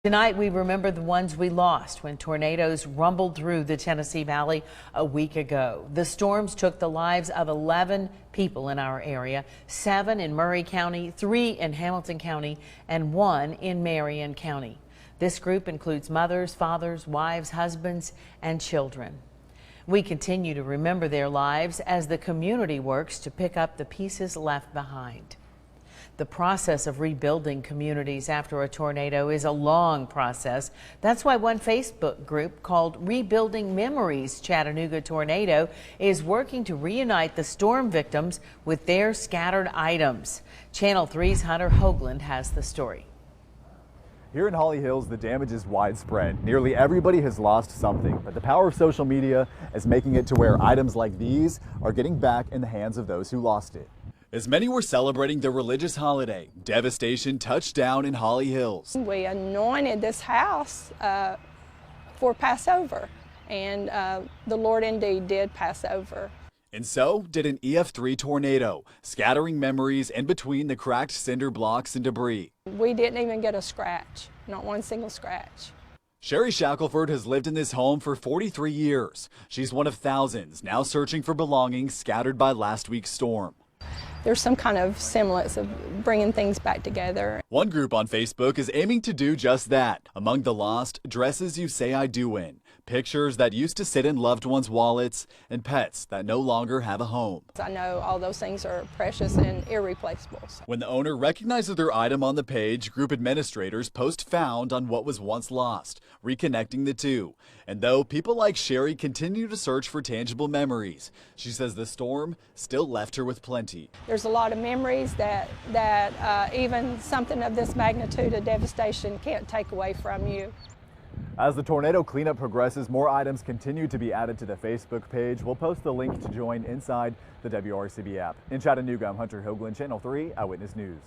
Tonight, we remember the ones we lost when tornadoes rumbled through the Tennessee Valley a week ago. The storms took the lives of 11 people in our area, 7 in Murray County, 3 in Hamilton County, and 1 in Marion County. This group includes mothers, fathers, wives, husbands, and children. We continue to remember their lives as the community works to pick up the pieces left behind. The process of rebuilding communities after a tornado is a long process. That's why one Facebook group called Rebuilding Memories Chattanooga Tornado is working to reunite the storm victims with their scattered items. Channel 3's Hunter Hoagland has the story. Here in Holly Hills, the damage is widespread. Nearly everybody has lost something, but the power of social media is making it to where items like these are getting back in the hands of those who lost it. As many were celebrating their religious holiday, devastation touched down in Holly Hills. We anointed this house for Passover, and the Lord indeed did pass over. And so did an EF3 tornado, scattering memories in between the cracked cinder blocks and debris. We didn't even get a scratch, not one single scratch. Sherry Shackelford has lived in this home for 43 years. She's one of thousands now searching for belongings scattered by last week's storm. There's some kind of semblance of bringing things back together. One group on Facebook is aiming to do just that. Among the lost, dresses you say I do in, pictures that used to sit in loved ones' wallets, and pets that no longer have a home. I know all those things are precious and irreplaceable. When the owner recognizes their item on the page, group administrators post found on what was once lost, reconnecting the two. And though people like Sherry continue to search for tangible memories, she says the storm still left her with plenty. There's a lot of memories that even something of this magnitude of devastation can't take away from you. As the tornado cleanup progresses, more items continue to be added to the Facebook page. We'll post the link to join inside the WRCB app. In Chattanooga, I'm Hunter Hoagland, Channel 3 Eyewitness News.